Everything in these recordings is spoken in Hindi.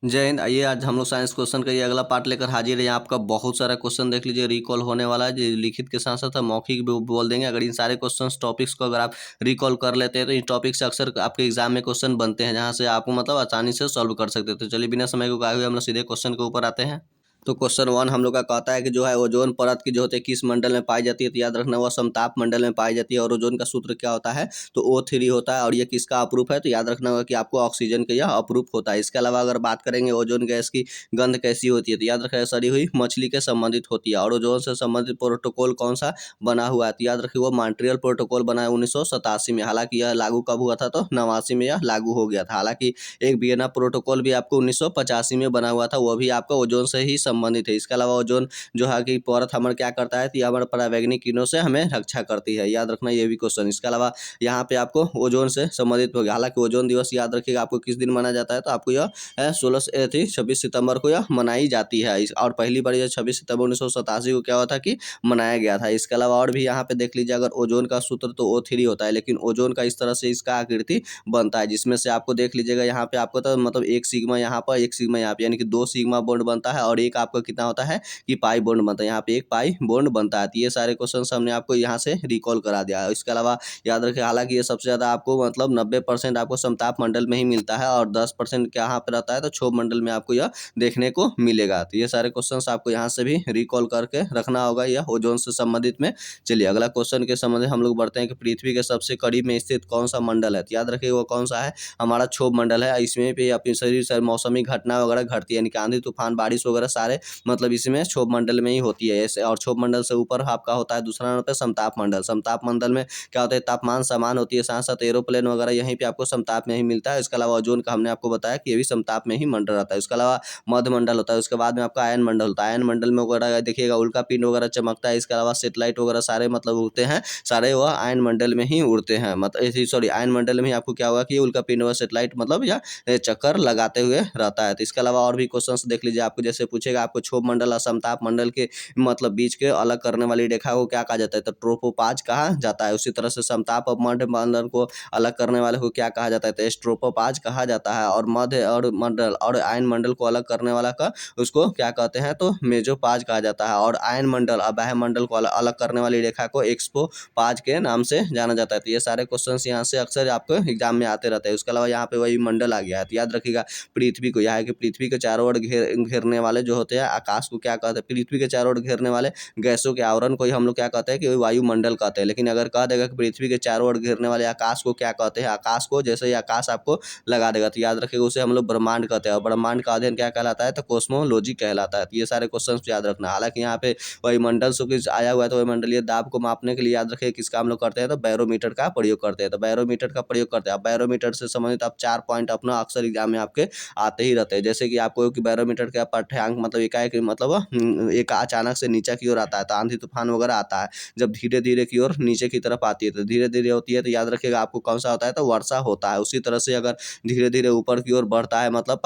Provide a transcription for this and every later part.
जय हिंद। आइए आज हम लोग साइंस क्वेश्चन का ये अगला पार्ट लेकर हाजिर है। यहाँ आपका बहुत सारा क्वेश्चन देख लीजिए रिकॉल होने वाला है, जो लिखित के साथ साथ मौखिक भी बोल देंगे। अगर इन सारे क्वेश्चंस टॉपिक्स को अगर आप रिकॉल कर लेते हैं तो इन टॉपिक से अक्सर आपके एग्जाम में क्वेश्चन बनते हैं, जहाँ से आपको मतलब आसानी से सॉल्व कर सकते हैं। तो चलिए बिना समय को गवाए हुए हम लोग सीधे क्वेश्चन के ऊपर आते हैं। तो क्वेश्चन 1 हम लोग का कहता है कि जो है ओजोन परत की जो होती है किस मंडल में पाई जाती है। तो याद रखना वह समताप मंडल में पाई जाती है। और ओजोन का सूत्र क्या होता है, तो O3 होता है। और ये किसका अप्रूप है, तो याद रखना होगा कि आपको ऑक्सीजन का यह अप्रूप होता है। इसके अलावा अगर बात करेंगे ओजोन गैस की गंध कैसी होती है, तो याद रखिए सड़ी हुई मछली के संबंधित होती है। और ओजोन से संबंधित प्रोटोकॉल कौन सा बना हुआ है, तो याद रखिए वो मॉन्ट्रियल प्रोटोकॉल बना है 1987 में। हालांकि यह लागू कब हुआ था, तो 89 में यह लागू हो गया था। हालांकि एक वियना प्रोटोकॉल भी आपको 1985 में बना हुआ था, वो भी आपका ओजोन से ही संबंधित है। इसके अलावा ओजोन जो है कि परत हमारे क्या करता है, तो ये हमारे परावैंगनिक किरणों से हमें रक्षा करती है। याद रखना ये भी क्वेश्चन। इसके अलावा यहाँ पे आपको ओजोन से संबंधित हो गया। हालांकि ओजोन दिवस याद रखिएगा आपको किस दिन मनाया जाता है, तो आपको यह 26 सितंबर को यह मनाई जाती है। और पहली बार यह 26 सितंबर 1987 को क्या हुआ था कि मनाया गया था। इसके अलावा और भी यहाँ पे देख लीजिए, अगर ओजोन का सूत्र तो O3 होता है, लेकिन ओजोन का इस तरह से इसका आकृति बनता है, जिसमें से आपको देख लीजिएगा यहाँ पे आपको तो मतलब एक सिग्मा यहाँ पर एक सिग्मा यहाँ पे, यानी कि 2 सिग्मा बॉन्ड बनता है। और एक आपका कितना होता है कि पाई बॉन्ड बनता है, यहाँ पे एक पाई बॉन्ड बनता है। तो ये सारे क्वेश्चन हमने आपको यहाँ से रिकॉल करा दिया है। इसके अलावा याद रखिए, हालांकि ये सबसे ज़्यादा आपको मतलब 90% आपको समताप मंडल में ही मिलता है, और 10% यहाँ पे रहता है तो क्षोभ मंडल में आपको यह देखने को मिलेगा। तो ये सारे क्वेश्चन आपको यहाँ से भी रिकॉल करके रखना होगा, यह ओजोन से संबंधित में। चलिए अगला क्वेश्चन के संबंध में हम लोग बढ़ते हैं कि पृथ्वी के सबसे करीब में स्थित कौन सा मंडल है। तो याद रखिए वो कौन सा है, हमारा क्षोभ मंडल है। इसमें भी अपनी शरीर से मौसमी घटना वगैरह घटती है, यानी कि आंधी तूफान बारिश वगैरह सारे मतलब इसमें क्षोभ मंडल में ही होती है ऐसे। और क्षोभ मंडल से ऊपर आपका होता है दूसरा नंबर पे समताप मंडल। समताप मंडल में क्या होता है, तापमान समान होती है, साथ साथ एरोप्लेन वगैरह यहीं पे आपको समताप में ही मिलता है। इसके अलावा ओजोन का हमने आपको बताया कि ये भी समताप में ही मंडल रहता है। इसके अलावा मध्य मंडल होता है, उसके बाद में आपका आयन मंडल होता है। आयन मंडल में वगैरह देखिएगा उल्का पिंड वगैरह चमकता है। इसके अलावा सेटेलाइट वगैरह सारे मतलब उड़ते हैं, सारे वह आयन मंडल में ही उड़ते हैं। मतलब सॉरी आयन मंडल में ही आपको क्या होगा कि उल्का पिंड व सेटेलाइट मतलब या चक्कर लगाते हुए रहता है। तो इसके अलावा और भी क्वेश्चन देख लीजिए, आपको जैसे पूछेगा आपको क्षोभ मंडल और समताप मंडल के मतलब बीच के अलग करने वाली रेखा को क्या कहा जाता है, तो ट्रोपोपाज कहा जाता है। उसी तरह से समताप और मध्य मंडल को अलग करने वाले को क्या कहा जाता है, तो स्ट्रोपोपाज कहा जाता है। और मध्य और मंडल और आयन मंडल को अलग करने वाला का उसको क्या कहते हैं, तो मेजोपाज कहा जाता है। और आयन मंडल और बाह्य मंडल को अलग करने वाली रेखा को एक्सपोपाज के नाम से जाना जाता है। तो ये सारे क्वेश्चन यहाँ से अक्सर आपको एग्जाम में आते रहते हैं। उसके अलावा यहाँ पे वही मंडल आ गया है, तो याद रखिएगा पृथ्वी को, यह है कि पृथ्वी के चारों ओर घेरने वाले जो होते हैं आकाश को क्या कहते हैं, पृथ्वी के चारों ओर घेरने वाले गैसों के आवरण को ही हम लोग क्या कहते हैं कि वायुमंडल कहते हैं। लेकिन अगर कह देगा कि पृथ्वी के चारों ओर घेरने वाले आकाश को क्या कहते हैं, आकाश को जैसे ही आकाश आपको लगा देगा तो याद रखिएगा उसे हम लोग ब्रह्मांड कहते हैं। और ब्रह्मांड का अध्ययन क्या कहलाता है, तो कॉस्मोलॉजी कहलाता है। तो ये सारे क्वेश्चन याद रखना। हालांकि यहाँ पे वायुमंडल से कुछ आया हुआ है, तो वायुमंडलीय दाब को मापने के लिए याद रखिए किसका हम लोग करते हैं, तो बैरोमीटर का प्रयोग करते हैं। तो बैरोमीटर का प्रयोग करते हैं। अब बैरोमीटर से संबंधित आप 4 पॉइंट अपना अक्सर एग्जाम में आपके आते ही रहते हैं। जैसे कि आपको कि बैरोमीटर का पाठ्यांक मतलब एकाएक मतलब एक अचानक से नीचे की ओर आता है, तो आंधी तूफान वगैरह आता है। जब धीरे धीरे की ओर नीचे की तरफ आती है, तो धीरे धीरे होती है, तो याद रखिएगा आपको कौन सा होता है, तो वर्षा होता है। उसी तरह से अगर धीरे धीरे ऊपर की ओर बढ़ता है मतलब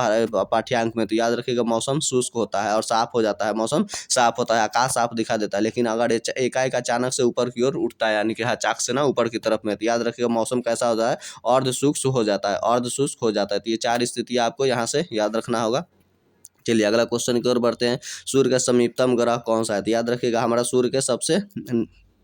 पाठ्यांक में, तो याद रखिएगा मौसम शुष्क होता है और साफ हो जाता है, मौसम साफ होता है, आकाश साफ दिखा देता है। लेकिन अगर एकाएक अचानक से ऊपर की ओर उठता है, यानी कि चाक से ना ऊपर की तरफ में, तो याद रखिएगा मौसम कैसा होता है, अर्ध शुष्क हो जाता है, अर्ध शुष्क हो जाता है। तो ये 4 स्थिति आपको यहाँ से याद रखना होगा। चलिए अगला क्वेश्चन की ओर बढ़ते हैं। सूर्य का समीपतम ग्रह कौन सा है, तो याद रखिएगा हमारा सूर्य के सबसे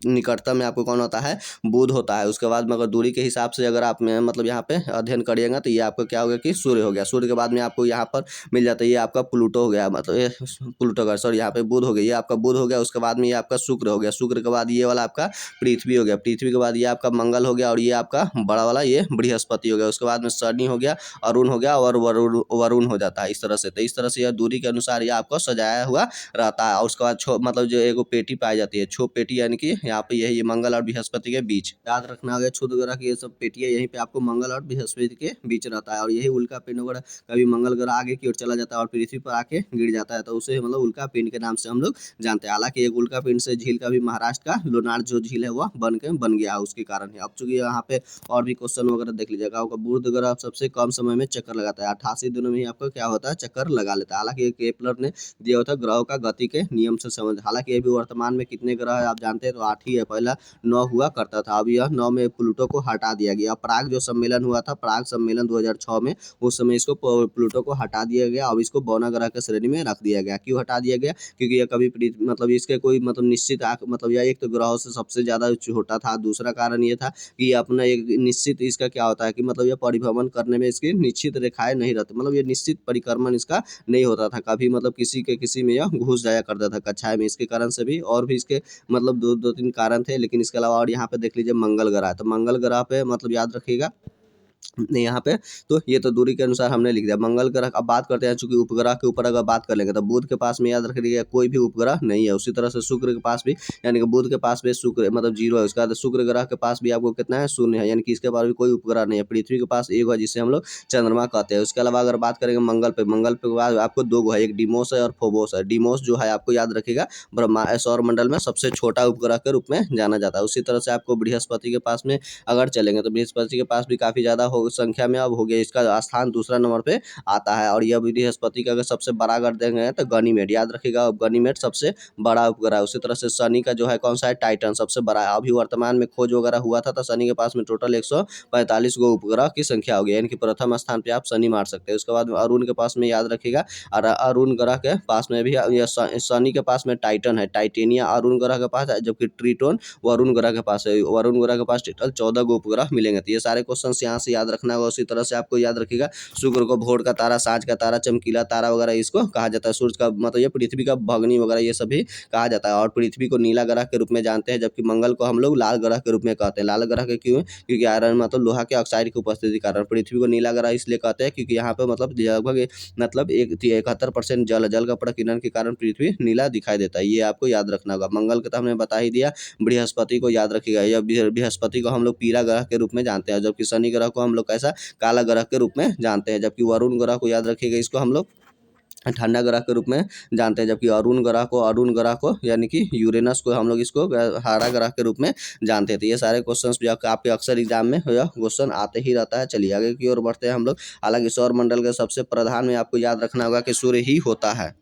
निकटतम में आपको कौन होता है, बुध होता है। उसके बाद में अगर दूरी के हिसाब से अगर आप में मतलब यहाँ पे अध्ययन करिएगा तो ये आपको क्या होगा कि सूर्य हो गया। सूर्य के बाद में आपको यहाँ पर मिल जाता है ये आपका प्लूटो हो गया, मतलब ये प्लूटो का सॉरी यहाँ पे बुध हो गया, ये आपका बुध हो गया। उसके बाद में ये आपका शुक्र हो गया। शुक्र के बाद ये वाला आपका पृथ्वी हो गया। पृथ्वी के बाद ये आपका मंगल हो गया, और ये आपका बड़ा वाला ये बृहस्पति हो गया। उसके बाद में शनि हो गया, अरुण हो गया, और वरुण हो जाता है इस तरह से। तो इस तरह से यह दूरी के अनुसार ये आपको सजाया हुआ रहता है। और उसके बाद मतलब जो एक पेटी पाई जाती है, छो पेटी, यानी कि यहाँ पे यही मंगल और बृहस्पति के बीच याद रखना होगा। क्षुद्र ग्रह की ये सब पेटियां यहीं पे आपको मंगल और बृहस्पति के बीच रहता है। और यही उल्का पिंड वगैरह कभी मंगल ग्रह आगे की ओर चला जाता है और पृथ्वी पर आके गिर जाता है, तो उसे मतलब उल्का पिंड के नाम से हम लोग जानते हैं। हालांकि एक उल्का पिंड से झील का भी महाराष्ट्र का लोनार जो झील है वह बन गया है उसके कारण है। अब चूंकि यहाँ पे और भी क्वेश्चन वगैरह देख लीजिएगा, आपका बुध ग्रह सबसे कम समय में चक्कर लगाता है, 88 दिनों में ही आपको क्या होता है, चक्कर लगा लेता है। हालांकि केपलर ने दिया होता है ग्रहों का गति के नियम से समझ। हालांकि अभी वर्तमान में कितने ग्रह है आप जानते हैं, तो 8 ही है, पहला 9 हुआ करता था। अब यह 9 में प्लूटो को हटा दिया गया। प्राग जो सम्मेलन हुआ था, प्राग सम्मेलन 2006 में, उस समय इसको प्लूटो को हटा दिया गया। अब इसको बौना ग्रह के श्रेणी में रख दिया गया। क्यों हटा दिया गया? क्योंकि यह कभी मतलब इसके कोई मतलब निश्चित मतलब यह एक तो ग्रहों से सबसे ज़्यादा छोटा था। दूसरा कारण ये था कि अपना एक निश्चित इसका क्या होता है कि मतलब यह परिभ्रमण करने में इसकी निश्चित रेखाएं नहीं रहती, मतलब ये निश्चित परिक्रमण इसका नहीं होता था कभी, मतलब किसी के किसी में यह घुस जाया करता था कक्षाएं में। इसके कारण से भी और भी इसके मतलब दो तीन कारण थे, लेकिन इसके अलावा और यहाँ पे देख लीजिए मंगल ग्रह है। तो मंगल ग्रह पे मतलब याद रखिएगा यहाँ पे, तो ये तो दूरी के अनुसार हमने लिख दिया मंगल ग्रह। अब बात करते हैं, चूंकि उपग्रह के ऊपर अगर बात कर लेंगे तो बुध के पास में याद रखिएगा कोई भी उपग्रह नहीं है। उसी तरह से शुक्र के पास भी, यानी कि बुध के पास भी शुक्र मतलब 0 है। उसके बाद शुक्र ग्रह के पास भी आपको कितना है? 0 है, यानी कि इसके पास भी कोई उपग्रह नहीं है। पृथ्वी के पास एक है जिसे हम लोग चंद्रमा कहते हैं। उसके अलावा अगर बात करेंगे मंगल पे, मंगल पे बाद आपको 2 है, एक डिमोस है और फोबोस है। डिमोस जो है आपको याद रखिएगा सौर मंडल में सबसे छोटा उपग्रह के रूप में जाना जाता है। उसी तरह से आपको बृहस्पति के पास में अगर चलेंगे तो बृहस्पति के पास भी काफ़ी ज़्यादा हो संख्या में अब हो गया, इसका स्थान दूसरा नंबर पे आता है। और यह बृहस्पति का अगर सबसे बड़ा अगर देंगे तो गनीमेड, याद रखिएगा गनीमेड सबसे बड़ा उपग्रह है। उसी तरह से शनि का जो है कौन सा है? टाइटन सबसे बड़ा है। अभी वर्तमान में खोज वगैरह हुआ था तो शनि के पास में टोटल 145 गो उपग्रह की संख्या हो गई, यानी कि प्रथम स्थान पे आप शनि मार सकते हैं। उसके बाद अरुण के पास में याद रखिएगा, और अरुण ग्रह के पास में भी शनि के पास में टाइटन है, टाइटेनिया अरुण ग्रह के पास है, जबकि ट्रिटोन वरुण ग्रह के पास है। वरुण ग्रह के पास टोटल 14 गो उपग्रह मिलेंगे। तो ये सारे क्वेश्चन यहाँ से याद रखना होगा। उसी तरह से आपको याद रखिएगा शुक्र को भोर का तारा, साँझ का तारा, चमकीला तारा वगैरह इसको कहा जाता है। सूर्य का मतलब ये पृथ्वी का भगनी वगैरह ये सभी कहा जाता है। और पृथ्वी को नीला ग्रह के रूप में जानते हैं, जबकि मंगल को हम लोग लाल ग्रह के रूप में कहते हैं। लाल ग्रह के क्यों? क्योंकि आयरन मतलब लोहा के ऑक्साइड की उपस्थिति के कारण। पृथ्वी को नीला ग्रह इसलिए कहते हैं क्योंकि यहाँ पे मतलब लगभग मतलब 71% जल, जल का प्रकीर्णन के कारण पृथ्वी नीला दिखाई देता है। ये आपको याद रखना होगा। मंगल का तो हमने बता ही दिया। बृहस्पति को याद रखिएगा, यह बृहस्पति को हम लोग पीला ग्रह के रूप में जानते हैं, जबकि शनि ग्रह को हम लोग कैसा? काला ग्रह के रूप में जानते हैं। जबकि वरुण ग्रह को याद रखिएगा, इसको हम लोग ठंडा ग्रह के रूप में जानते हैं। जबकि अरुण ग्रह को यानी कि यूरेनस को हम लोग इसको हरा ग्रह के रूप में जानते थे। ये सारे क्वेश्चंस भी आपके अक्सर एग्जाम में यह क्वेश्चन आते ही रहता है। चलिए आगे की ओर बढ़ते हैं हम लोग। हालांकि सौर मंडल के सबसे प्रधान में आपको याद रखना होगा कि सूर्य ही होता है।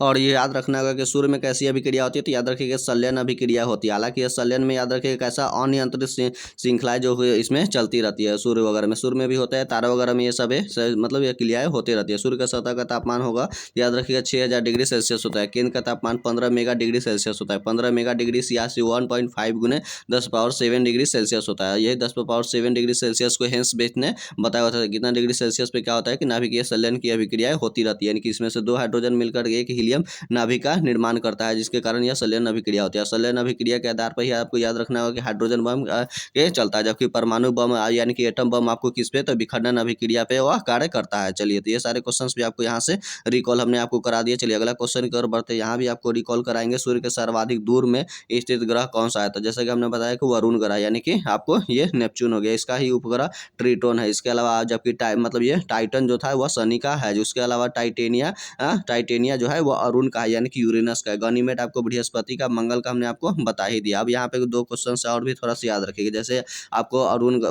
और ये याद रखना होगा कि सूर्य में कैसी अभिक्रिया होती है, तो याद रखिएगा संलयन अभिक्रिया होती है। हालांकि ये संलयन में याद रखिएगा कैसा? अनियंत्रित श्रृंखलाएं जो इसमें चलती रहती है। सूर्य वगैरह में, सूर्य में भी होता है, तारा वगैरह में ये सब है, मतलब ये क्रियाएं होती रहती है। सूर्य का सतह का तापमान होगा याद रखिएगा 6000 डिग्री सेल्सियस होता है। केंद्र का तापमान 15 मेगा डिग्री सेल्सियस होता है। 15 मेगा डिग्री सियासी 1.5 गुने 10⁻7 डिग्री सेल्सियस होता है। यही 10⁻7 डिग्री सेल्सियस को हेंस बेस ने बताया होता है कितना डिग्री सेल्सियस पे क्या होता है कि नाभिकीय संलयन की अभिक्रियाएं होती रहती है। यानी कि इसमें से 2 हाइड्रोजन मिलकर एक हीलियम नाभिक का निर्माण करता है, जिसके कारण यह संलयन अभिक्रिया होती है। संलयन अभिक्रिया के आधार पर ही आपको याद रखना होगा कि हाइड्रोजन बम के चलता है, जबकि परमाणु बम यानी कि एटम बम आपको किस पे? तो विखंडन अभिक्रिया पे वह कार्य करता है। चलिए, तो ये सारे क्वेश्चंस भी आपको यहाँ से रिकॉल हमने आपको करा दिया। चलिए अगला क्वेश्चन की ओर बढ़ते हैं। यहाँ भी आपको रिकॉल कराएंगे सूर्य के सर्वाधिक दूर में स्थित ग्रह कौन सा है। तो जैसे कि हमने बताया कि वरुण ग्रह, यानी कि आपको ये नेपच्यून हो गया, इसका ही उपग्रह ट्रिटोन है। इसके अलावा जबकि मतलब ये टाइटन जो था वह शनि का है। उसके अलावा टाइटेनिया जो है वो अरुण का है, यानी कि यूरेनस का है। गनीमेड आपको बृहस्पति का, मंगल का हमने आपको बता ही दिया। अब यहाँ पे 2 क्वेश्चन से और भी थोड़ा सा याद रखिएगा। जैसे आपको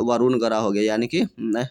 वरुण ग्रह हो गया, यानी कि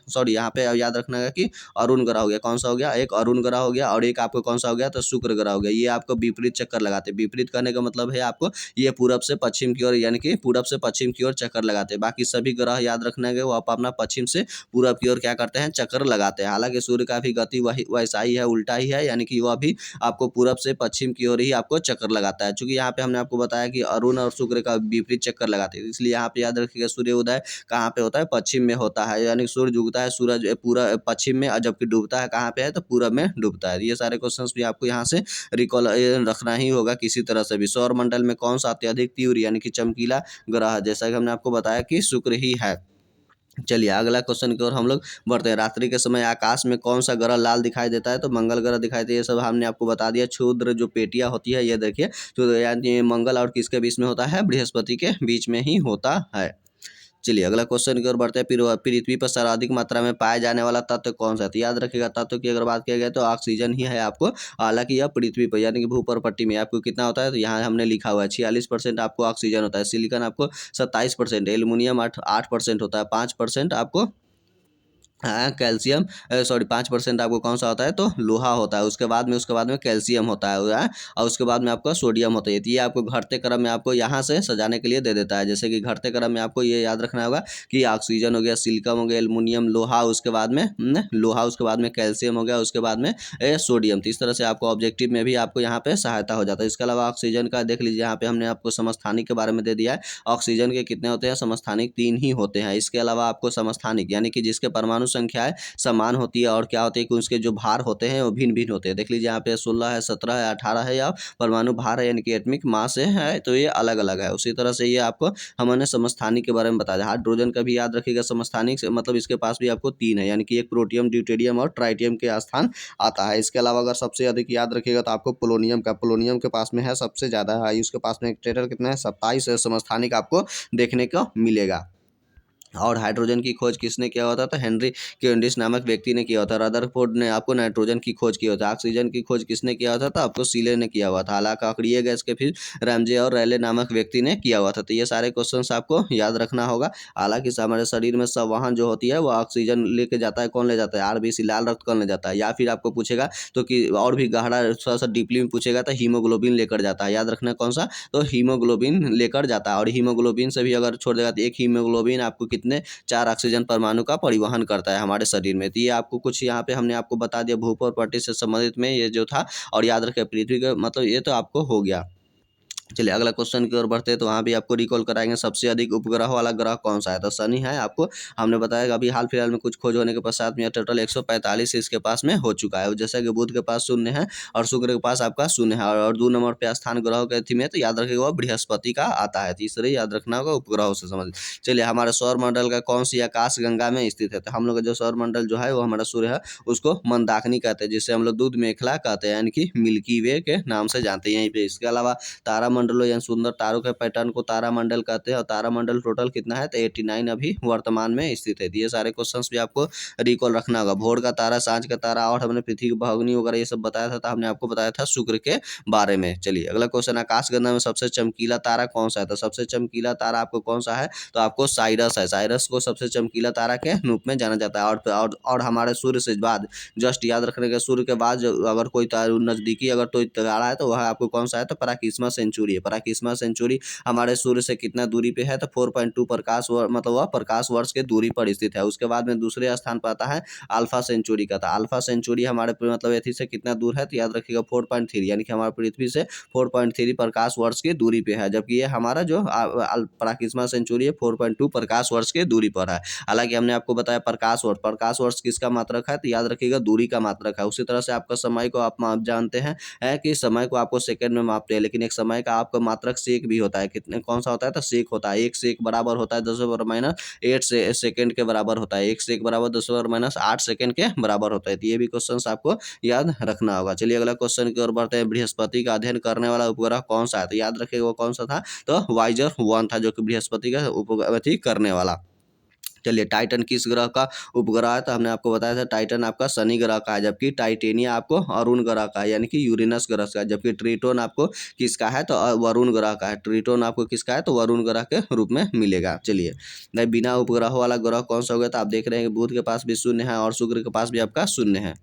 सॉरी यहाँ पे याद रखना है कि अरुण ग्रह हो गया। कौन सा हो गया? एक अरुण ग्रह हो गया, और एक आपको कौन सा हो गया? तो शुक्र ग्रह हो गया। ये आपको विपरीत चक्कर लगाते हैं। विपरीत करने का मतलब है आपको ये पूरब से पश्चिम की ओर, यानी कि पूरब से पश्चिम की ओर चक्कर लगाते हैं। बाकी सभी ग्रह याद रखना है वो आप अपना पश्चिम से पूरब की ओर क्या करते हैं? चक्कर लगाते हैं। हालांकि सूर्य का भी गति वैसा ही है, उल्टा ही है, यानी कि वह भी आपको पूरब से पश्चिम की ओर ही आपको चक्कर लगाता है। चूंकि यहाँ पे हमने आपको बताया कि अरुण और शुक्र का विपरीत चक्कर लगाते हैं, इसलिए यहाँ पे याद रखिएगा सूर्य उदय कहाँ पे होता है? पश्चिम में होता है। यानी सूर्य उगता है सूरज पूरा पश्चिम में, और जबकि डूबता है कहाँ पे है? तो पूरब में डूबता है। ये सारे क्वेश्चंस भी आपको यहाँ से रिकॉल रखना ही होगा किसी तरह से भी। सौर मंडल में कौन सा अत्यधिक तीव्र यानी कि चमकीला ग्रह है? जैसा कि हमने आपको बताया कि शुक्र ही है। चलिए अगला क्वेश्चन की ओर हम लोग बढ़ते हैं। रात्रि के समय आकाश में कौन सा ग्रह लाल दिखाई देता है? तो मंगल ग्रह दिखाई देता है। ये सब हमने आपको बता दिया। क्षुद्र जो पेटियां होती है ये देखिए, तो यानी मंगल और किसके बीच में होता है? बृहस्पति के बीच में ही होता है। चलिए अगला क्वेश्चन की ओर बढ़ते हैं। पृथ्वी पर सर्वाधिक मात्रा में पाया जाने वाला तत्व कौन सा है? तो याद रखिएगा तत्व की अगर बात किया गया तो ऑक्सीजन ही है आपको। हालांकि यह पृथ्वी पर यानी कि भूपर पट्टी में आपको कितना होता है? तो यहाँ हमने लिखा हुआ है 46% आपको ऑक्सीजन होता है। सिलिकॉन आपको 27%, एल्यूमिनियम 8% होता है, 5% आपको हाँ, कैल्शियम, सॉरी 5% आपको कौन सा होता है, तो लोहा होता है। उसके बाद में कैल्शियम होता है, और उसके बाद में आपका सोडियम होता है। तो ये आपको घटते क्रम में आपको यहाँ से सजाने के लिए दे देता है। जैसे कि घटते क्रम में आपको ये याद रखना होगा कि ऑक्सीजन हो गया, सिलिकॉन हो गया, एल्युमिनियम, लोहा, उसके बाद में लोहा, उसके बाद में कैल्शियम हो गया, उसके बाद में सोडियम। तो इस तरह से आपको ऑब्जेक्टिव में भी आपको यहाँ पे सहायता हो जाता है। इसके अलावा ऑक्सीजन का देख लीजिए, यहाँ पे हमने आपको समस्थानिक के बारे में दे दिया है। ऑक्सीजन के कितने होते हैं, समस्थानिक 3 ही होते हैं। इसके अलावा आपको समस्थानिक यानी कि जिसके परमाणु संख्या है समान होती है, और क्या होती है कि उसके जो भार होते हैं वो भिन्न भिन्न होते हैं। देख लीजिए यहाँ पे 16 है, 17 है, 18 है, या परमाणु भार है यानी कि एटमिक मास है, तो ये अलग अलग है। उसी तरह से ये आपको हमने समस्थानिक के बारे में बताया। हाइड्रोजन का भी याद रखिएगा, समस्थानिक से मतलब इसके पास भी आपको 3 है, यानी कि एक प्रोटियम, ड्यूटेरियम और ट्राइटियम के स्थान आता है। इसके अलावा अगर सबसे अधिक याद रखिएगा तो आपको पोलोनियम के पास में है सबसे ज़्यादा है। उसके पास में टोटल कितना है, 27 समस्थानिक आपको देखने को मिलेगा। और हाइड्रोजन की खोज किसने किया होता था, हेनरी कैवेंडिश नामक व्यक्ति ने किया होता। रदरफोर्ड ने आपको नाइट्रोजन की खोज की होता। ऑक्सीजन की खोज किसने किया होता था, आपको सीले ने किया हुआ था। हालांकि अक्रिय गैस के फिर रैमजे और रैले नामक व्यक्ति ने किया हुआ था। तो ये सारे क्वेश्चंस आपको याद रखना होगा। हालांकि हमारे शरीर में संवहन जो होती है वो ऑक्सीजन लेके जाता है, कौन ले जाता है, आरबीसी लाल रक्त कौन ले जाता है, या फिर आपको पूछेगा तो कि और भी गहरा थोड़ा सा डीपली में पूछेगा तो हीमोग्लोबिन लेकर जाता है। याद रखना कौन सा, तो हीमोग्लोबिन लेकर जाता है। और हीमोग्लोबिन से भी अगर छोड़ देगा तो एक हीमोग्लोबिन आपको कितने 4 ऑक्सीजन परमाणु का परिवहन करता है हमारे शरीर में। तो ये आपको कुछ यहाँ पे हमने आपको बता दिया भू प्रॉपर्टी से संबंधित में ये जो था। और याद रखें पृथ्वी का मतलब ये तो आपको हो गया। चलिए अगला क्वेश्चन की ओर बढ़ते हैं, तो वहाँ भी आपको रिकॉल कराएंगे सबसे अधिक उपग्रह वाला ग्रह कौन सा है, तो शनि है। आपको हमने बताया कि अभी हाल फिलहाल में कुछ खोज होने के पश्चात में टोटल 145 इसके पास में हो चुका है। जैसा कि बुध के पास 0 है और शुक्र के पास आपका 0 है, और 2 नंबर पे स्थान ग्रह के थी में, तो याद रखिएगा वो बृहस्पति का आता है। तीसरे याद रखना होगा उपग्रहों से संबंधित। चलिए हमारे सौर मंडल का कौन सी आकाश गंगा में स्थित है, तो हम लोग का जो सौर मंडल जो है वो हमारा सूर्य है, उसको मंदाकिनी कहते हैं, जिसे हम लोग दूध मेखला कहते हैं, यानी कि मिल्की वे के नाम से जानते हैं यहीं पे। इसके अलावा तारामंडलों या सुंदर तारों के पैटर्न को तारामंडल कहते हैं। और तारामंडल टोटल कितना है, तो 89 अभी वर्तमान में स्थित है। ये सारे क्वेश्चंस भी आपको रिकॉल रखना होगा। भोर का तारा, सांझ का तारा, और हमने पृथ्वी की भगनी वगैरह ये सब बताया था, तो हमने आपको बताया था शुक्र के बारे में। चलिए अगला क्वेश्चन, आकाशगंगा में सबसे चमकीला तारा कौन सा है, तो सबसे चमकीला तारा आपको कौन सा है, तो आपको साइरस है। साइरस को सबसे चमकीला तारा के रूप में जाना जाता है। और हमारे सूर्य से बाद जस्ट याद रखने के, सूर्य के बाद अगर कोई नजदीकी अगर कोई तारा है तो वह आपको कौन सा है, तो पराकिस्मा सेंचुरी है। पराकिस्मा सेंचुरी हमारे सूर्य से कितना दूरी पे है, तो 4.2 प्रकाश वर्ष, मतलब वह प्रकाश वर्ष के दूरी पर स्थित है। उसके बाद में दूसरे स्थान पर आता है अल्फा सेंचुरी का। था अल्फा सेंचुरी हमारे मतलब एथी से कितना दूर है, तो याद रखिएगा 4.3, यानी कि हमारे पृथ्वी से 4.3 प्रकाश वर्ष की दूरी पे है। जबकि ये हमारा जो पराकिस्मा सेंचुरी है 4.2 प्रकाश वर्ष की दूरी पर है। हालांकि हमने आपको बताया प्रकाश वर्ष किसका मात्रक है, तो याद रखिएगा दूरी का मात्रक है। उसी तरह से आपका समय को आप जानते हैं है कि समय को आपको सेकंड में मापते हैं, लेकिन एक समय का आपका मात्रक सेक भी होता है। कितने कौन सा होता है, तो सेक होता है। एक सेक बराबर होता है 10⁻8 से सेकंड के बराबर होता है। एक सेक बराबर 10⁻8 सेकंड के बराबर होता है। तो ये भी क्वेश्चन आपको याद रखना होगा। चलिए अगला क्वेश्चन की ओर बढ़ते हैं। बृहस्पति का अध्ययन करने वाला उपग्रह कौन सा है, तो याद रखिएगा वो कौन सा था, तो वाइजर 1 था, जो कि बृहस्पति का उपग्रह करने वाला। चलिए टाइटन किस ग्रह का उपग्रह है, तो हमने आपको बताया था टाइटन आपका शनि ग्रह का है, जबकि टाइटेनिया आपको अरुण ग्रह का है, यानी कि यूरेनस ग्रह का है। जबकि ट्रिटोन आपको किसका है, तो वरुण ग्रह का है। ट्रिटोन आपको किसका है, तो वरुण ग्रह के रूप में मिलेगा। चलिए नहीं, बिना उपग्रह वाला ग्रह कौन सा हो गया, तो आप देख रहे हैं कि बुध के पास भी 0 है और शुक्र के पास भी आपका 0 है।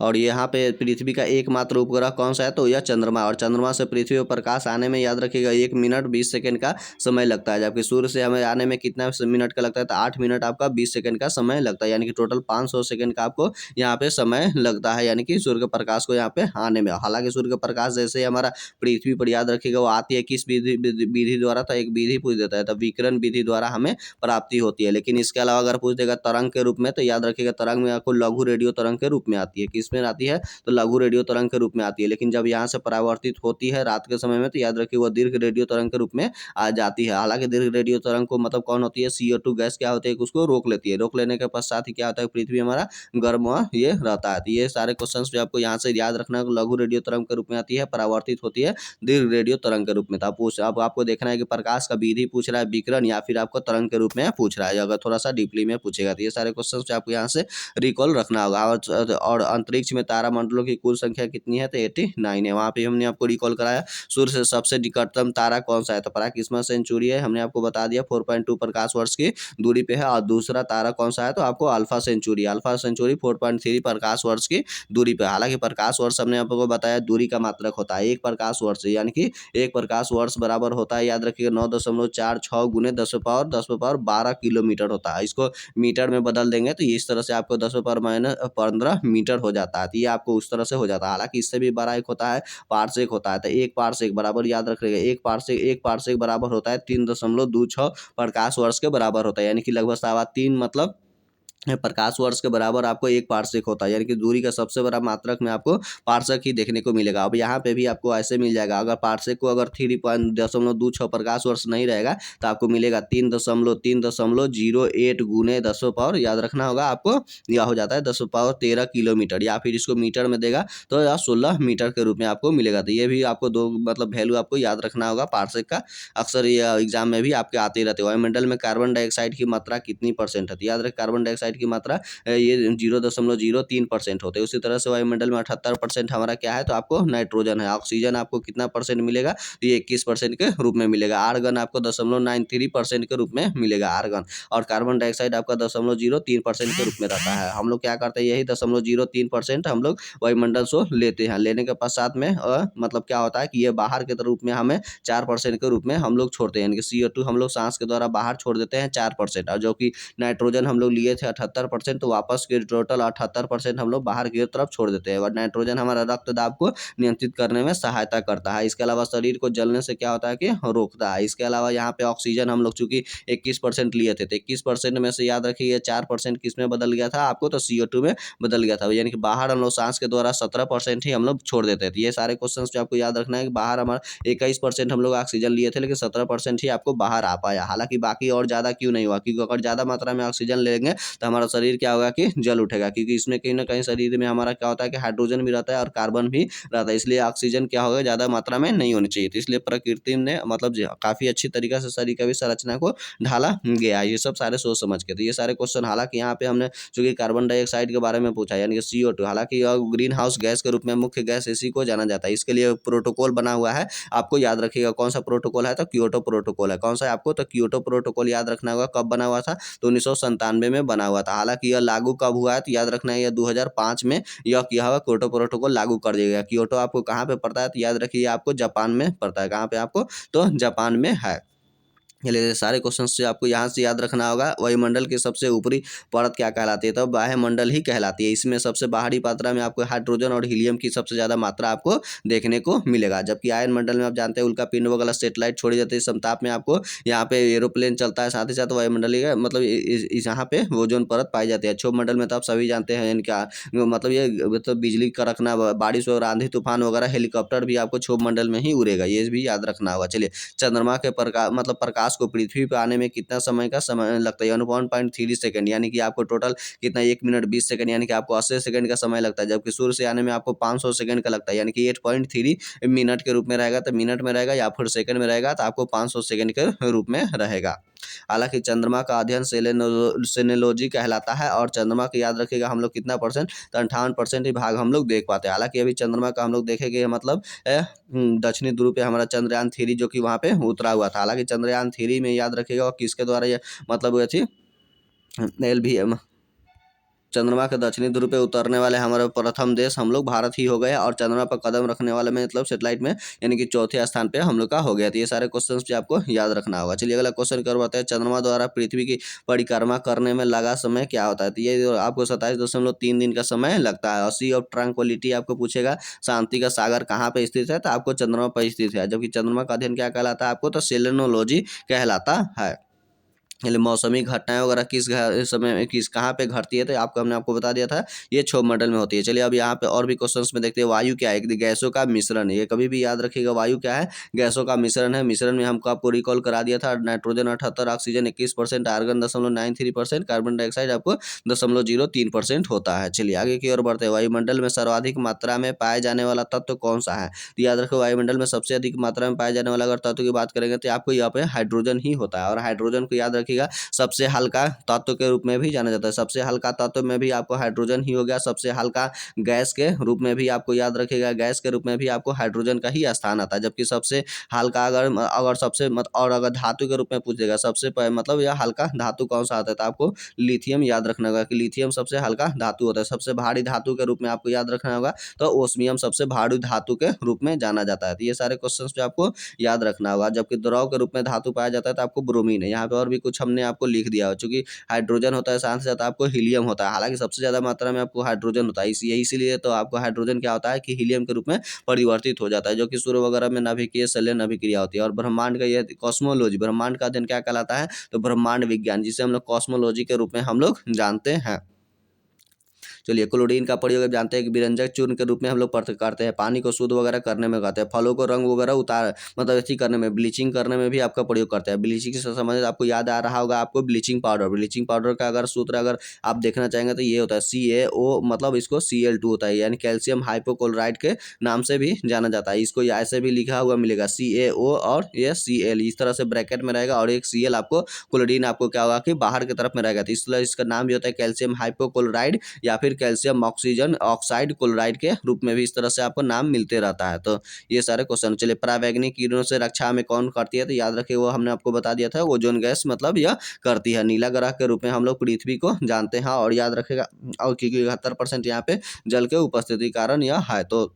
और यहाँ पे पृथ्वी का एकमात्र उपग्रह कौन सा है, तो यह चंद्रमा। और चंद्रमा से पृथ्वी पर प्रकाश आने में याद रखिएगा 1 मिनट 20 सेकंड का समय लगता है। जबकि सूर्य से हमें आने में कितना मिनट का लगता है, तो 8 मिनट आपका 20 सेकंड का समय लगता है, यानी कि टोटल 500 सेकंड का आपको यहाँ पे समय लगता है, यानी कि सूर्य के प्रकाश को यहाँ पे आने में। हालांकि सूर्य का प्रकाश जैसे ही हमारा पृथ्वी पर याद रखिएगा वो आती है किस विधि द्वारा, तो एक विधि पूछ देता है, तो विकिरण विधि द्वारा हमें प्राप्ति होती है। लेकिन इसके अलावा अगर पूछ देगा तरंग के रूप में, तो याद रखिएगा तरंग में आपको लघु रेडियो तरंग के रूप में आती है। किस में आती है, तो लघु रेडियो तरंग के रूप में आती है। लेकिन जब यहाँ से परावर्तित होती है रात के समय में, तो याद रखिए वो दीर्घ रेडियो तरंग के रूप में आ जाती है। हालांकि दीर्घ रेडियो तरंग को मतलब कौन होती है, CO2 गैस क्या होती है, उसको रोक लेती है। रोक लेने के पश्चात ही क्या होता है, पृथ्वी हमारा गर्म ये रहता है। तो ये सारे क्वेश्चंस भी आपको यहाँ से याद रखना है। लघु रेडियो तरंग के रूप में आती है, परावर्तित होती है दीर्घ रेडियो तरंग के रूप में। तो अब आपको देखना है कि प्रकाश का विधि पूछ रहा है, विकिरण, या फिर आपको तरंग के रूप में पूछ रहा है। अगर थोड़ा सा डीपली में पूछेगा तो ये सारे क्वेश्चन आपको यहाँ से रिकॉल रखना होगा। और अंतरिक्ष अंतरिक्ष में तारामंडलों की कुल संख्या कितनी है, तो 89 है। वहाँ पे हमने आपको रिकॉल कराया। सूर्य से सबसे निकटतम तारा कौन सा है, तो प्रकाशिमा सेंचुरी है, हमने आपको बता दिया 4.2 प्रकाश वर्ष की दूरी पे है। और दूसरा तारा कौन सा है, तो आपको अल्फा सेंचुरी 4.3 प्रकाश वर्ष की दूरी पे। हालांकि प्रकाश वर्ष हमने आपको बताया दूरी का मात्रक होता है। एक प्रकाश वर्ष यानी कि एक प्रकाश वर्ष बराबर होता है, याद रखिएगा, 9.46 गुने 10 पे पावर 12 किलोमीटर होता है। इसको मीटर में बदल देंगे तो इस तरह से आपको 10 पे पावर -15 मीटर हो जाता है। तो ये आपको उस तरह से हो जाता है। हालांकि इससे भी बड़ा एक होता है पारसेक होता है। तो एक पारसेक बराबर याद रखिएगा, एक पारसेक बराबर होता है 3.26 प्रकाश वर्ष के बराबर होता है, यानी कि लगभग 3.25 मतलब प्रकाश वर्ष के बराबर आपको एक पार्सेक होता है। यानी कि दूरी का सबसे बड़ा मात्रक में आपको पार्सेक ही देखने को मिलेगा। अब यहाँ पे भी आपको ऐसे मिल जाएगा, अगर पार्सेक को अगर 3.26 प्रकाश वर्ष नहीं रहेगा तो आपको मिलेगा 3.08 गुने 10 पावर, याद रखना होगा आपको, यह हो जाता है 10 पावर 13 किलोमीटर। या फिर इसको मीटर में देगा तो यह 16 मीटर के रूप में आपको मिलेगा। तो ये भी आपको दो मतलब वैल्यू आपको याद रखना होगा पार्सेक का। अक्सर ये एग्जाम में भी आपके आते रहते हैं। वायुमंडल में कार्बन डाइऑक्साइड की मात्रा कितनी % है, तो याद रखें कार्बन डाइऑक्साइड की मात्रा ये 0.03% होते हैं। उसी तरह से वायुमंडल में 78% हमारा क्या है, तो आपको नाइट्रोजन है। ऑक्सीजन आपको कितना % मिलेगा, तो ये 21% के रूप में मिलेगा। आर्गन आपको 0.93% के रूप में मिलेगा आर्गन। और कार्बन डाइऑक्साइड आपका 0.03% के रूप में रहता है। हम लोग क्या करते हैं, यही 0.03% हम लोग वायुमंडल से लेते हैं। लेने के पश्चात में मतलब क्या होता है कि ये बाहर के रूप में हमें 4% के रूप में हम लोग छोड़ते हैं। यानी कि CO2 हम लोग सांस के द्वारा बाहर छोड़ देते हैं 4%, और जो कि नाइट्रोजन हम लोग लिए थे 78%, तो वापस के टोटल 78% हम लोग बाहर की तरफ छोड़ देते हैं। और नाइट्रोजन हमारा रक्त दाब को नियंत्रित करने में सहायता करता है। इसके अलावा शरीर को जलने से क्या होता है कि रोकता है। इसके अलावा यहाँ पे ऑक्सीजन हम लोग चूंकि 21% लिए थे, तो 21% में से याद रखिए 4% किस में बदल गया था आपको, तो CO2 में बदल गया था। यानी कि बाहर हम लोग सांस के द्वारा 17% ही हम लोग छोड़ देते थे। ये सारे क्वेश्चन जो आपको याद रखना है कि बाहर हमारा 21% हम लोग ऑक्सीजन लिए थे, लेकिन 17% ही आपको बाहर आ पाया। हालांकि बाकी और ज़्यादा क्यों नहीं हुआ, क्योंकि अगर ज़्यादा मात्रा में ऑक्सीजन लेंगे तो हमारा शरीर क्या होगा कि जल उठेगा, क्योंकि इसमें कहीं ना कहीं शरीर में हमारा क्या होता है कि हाइड्रोजन भी रहता है और कार्बन भी रहता है। इसलिए ऑक्सीजन क्या होगा, ज़्यादा मात्रा में नहीं होनी चाहिए। तो इसलिए प्रकृति ने मतलब काफ़ी अच्छी तरीके से शरीर की संरचना को ढाला गया है। ये सब सारे सोच समझ के, तो ये सारे क्वेश्चन हालांकि यहाँ पे हमने चूंकि कार्बन डाइऑक्साइड के बारे में पूछा, यानी कि CO2, हालांकि ग्रीन हाउस गैस के रूप में मुख्य गैस इसी को जाना जाता है। इसके लिए प्रोटोकॉल बना हुआ है, आपको याद रखिएगा कौन सा प्रोटोकॉल है, तो क्योटो प्रोटोकॉल है। कौन सा है आपको, तो क्योटो प्रोटोकॉल याद रखना होगा। कब बना हुआ था, तो 1997 में बना हुआ था। हालांकि यह लागू कब हुआ है, तो याद रखना है यह 2005 में यह किया हुआ क्योटो प्रोटोकॉल लागू कर दिया गया। क्योटो आपको कहाँ पे पड़ता है, तो याद रखिए आपको जापान में पड़ता है। कहाँ पे आपको, तो जापान में है। चलिए सारे क्वेश्चन से आपको यहाँ से याद रखना होगा। वायुमंडल की सबसे ऊपरी परत क्या कहलाती है, तो वायुमंडल ही कहलाती है। इसमें सबसे बाहरी मात्रा में आपको हाइड्रोजन और हीलियम की सबसे ज़्यादा मात्रा आपको देखने को मिलेगा। जबकि आयन मंडल में आप जानते हैं उल्का पिंड वगैरह सेटेलाइट छोड़ी जाती है समताप में, आपको यहाँ पे एरोप्लेन चलता है। साथ ही साथ वायुमंडलीय मतलब यहाँ पे ओजोन परत पाई जाती है। क्षोभ मंडल में तो आप सभी जानते हैं इनका मतलब ये मतलब बिजली कड़कना, बारिश और आंधी तूफान वगैरह, हेलीकॉप्टर भी आपको क्षोभ मंडल में ही उड़ेगा, ये भी याद रखना होगा। चलिए चंद्रमा के प्रकाश को पृथ्वी पर आने में कितना समय का समय लगता है, 1.3 सेकंड, यानी कि आपको टोटल कितना 1 मिनट 20 सेकंड, यानी कि आपको 80 सेकंड का समय लगता है। जबकि सूर्य से आने में आपको 500 सेकंड का लगता है, यानी कि 8.3 मिनट के रूप में रहेगा। तो मिनट में रहेगा या फिर सेकंड में रहेगा, तो आपको 500 सेकंड के रूप में रहेगा। हालांकि चंद्रमा का अध्ययन सेलेनोलॉजी कहलाता है। और चंद्रमा को याद रखिएगा हम लोग कितना %, तो 58% ही भाग हम लोग देख पाते हैं। हालांकि अभी चंद्रमा का हम लोग देखेंगे मतलब दक्षिणी ध्रुव पे हमारा चंद्रयान 3 जो कि वहाँ पे उतरा हुआ था। हालांकि चंद्रयान 3 में याद रखिएगा किसके द्वारा ये मतलब हुई थी, LV चंद्रमा के दक्षिणी ध्रुव पे उतरने वाले हमारे प्रथम देश हम लोग भारत ही हो गए। और चंद्रमा पर कदम रखने वाले में मतलब सेटेलाइट में यानी कि चौथे स्थान पे हम लोग का हो गया। तो ये सारे क्वेश्चन भी आपको याद रखना होगा। चलिए अगला क्वेश्चन करवाते हैं, चंद्रमा द्वारा पृथ्वी की परिक्रमा करने में लगा समय क्या होता है, तो ये आपको 27.3 दिन का समय लगता है। और सी ऑफ ट्रैंक्विलिटी आपको पूछेगा शांति का सागर कहाँ पे स्थित है, तो आपको चंद्रमा पर स्थित है। जबकि चंद्रमा का अध्ययन क्या कहलाता है आपको, तो सेलेनोलॉजी कहलाता है। मौसमी घटनाएं वगैरह किस समय में किस कहाँ पे घटती है, तो आपको हमने आपको बता दिया था ये क्षोभ मंडल में होती है। चलिए अब यहाँ पे और भी क्वेश्चंस में देखते हैं। वायु क्या है, गैसों का मिश्रण है। ये कभी भी याद रखिएगा, वायु क्या है, गैसों का मिश्रण है। मिश्रण में हमको आपको रिकॉल करा दिया था, nitrogen 78, oxygen 21%, argon 0.93%, carbon dioxide आपको 0.03% होता है। चलिए आगे की ओर बढ़ते हैं। वायुमंडल में सर्वाधिक मात्रा में पाए जाने वाला तत्व कौन सा है, तो याद रखो वायुमंडल में सबसे अधिक मात्रा में पाए जाने वाला अगर तत्व की बात करेंगे तो आपको यहाँ पे हाइड्रोजन ही होता है। और हाइड्रोजन को याद रखिए रखिएगा सबसे हल्का तत्व के रूप में भी जाना जाता है। सबसे हल्का तत्व में भी आपको हाइड्रोजन ही हो गया। सबसे हल्का गैस के रूप में भी आपको याद रखिएगा, गैस के रूप में भी आपको हाइड्रोजन का ही स्थान आता है। जबकि सबसे हल्का अगर सबसे और अगर धातु के रूप में पूछेगा सबसे मतलब यह हल्का धातु कौन सा आता है, तो आपको लिथियम याद रखना होगा कि लिथियम सबसे हल्का धातु होता है। सबसे भारी धातु के रूप में आपको याद रखना होगा तो ओस्मियम सबसे भारी धातु के रूप में जाना जाता है। तो ये सारे क्वेश्चंस पे आपको याद रखना होगा। जबकि द्रव के रूप में धातु पाया जाता है तो आपको ब्रोमीन है। यहाँ पे और भी कुछ हमने आपको लिख दिया हो, चूंकि हाइड्रोजन होता है साथ ही साथ आपको हीलियम होता है। हालांकि सबसे ज्यादा मात्रा में आपको हाइड्रोजन होता है, इसीलिए तो आपको हाइड्रोजन क्या होता है कि हीलियम के रूप में परिवर्तित हो जाता है, जो कि सूर्य वगैरह में नाभिकीय शल्य नाभिक्रिया होती है। और ब्रह्मांड का यह कॉस्मोलॉजी, ब्रह्मांड का अध्ययन क्या कहलाता है, तो ब्रह्मांड विज्ञान, जिसे हम लोग कॉस्मोलॉजी के रूप में हम लोग जानते हैं। चलिए, क्लोरीन का प्रयोग आप जानते हैं कि विरंजक चूर्ण के रूप में हम लोग करते हैं। पानी को शुद्ध वगैरह करने में करते हैं। फलों को रंग वगैरह मतलब ऐसी करने में, ब्लीचिंग करने में भी आपका प्रयोग करते हैं। ब्लीचिंग से संबंधित आपको याद आ रहा होगा आपको ब्लीचिंग पाउडर। ब्लीचिंग पाउडर का अगर सूत्र अगर आप देखना चाहेंगे तो ये होता है CaO, मतलब इसको Cl2 होता है, यानी कैल्शियम हाइपोक्लोराइड के नाम से भी जाना जाता है। इसको ऐसे भी लिखा हुआ मिलेगा CaO और ये Cl इस तरह से ब्रैकेट में रहेगा, और एक Cl आपको क्लोरीन आपको क्या होगा कि बाहर की तरफ में रहेगा। तो इसलिए इसका नाम भी होता है कैल्शियम हाइपोक्लोराइड या फिर कैल्शियम ऑक्सीजन ऑक्साइड क्लोराइड के रूप में भी इस तरह से आपको नाम मिलते रहता है। तो ये सारे क्वेश्चन। चलिए, परावैंगनिक किरणों से रक्षा में कौन करती है, तो याद रखिए वो हमने आपको बता दिया था, ओजोन गैस मतलब यह करती है। नीला ग्रह के रूप में हम लोग पृथ्वी को जानते हैं, और याद रखेगा और क्योंकि 71% यहाँ पे जल के उपस्थिति कारण यह है। तो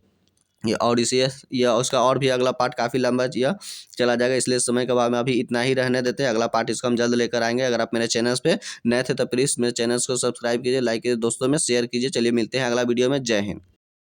ये और इसे यह उसका और भी अगला पार्ट काफ़ी लंबा यह चला जाएगा, इसलिए समय के बाद में अभी इतना ही रहने देते हैं। अगला पार्ट इसको हम जल्द लेकर आएंगे। अगर आप मेरे चैनल पे नए थे तो प्लीज़ मेरे चैनल को सब्सक्राइब कीजिए, लाइक कीजिए, दोस्तों में शेयर कीजिए। चलिए, मिलते हैं अगला वीडियो में। जय हिंद।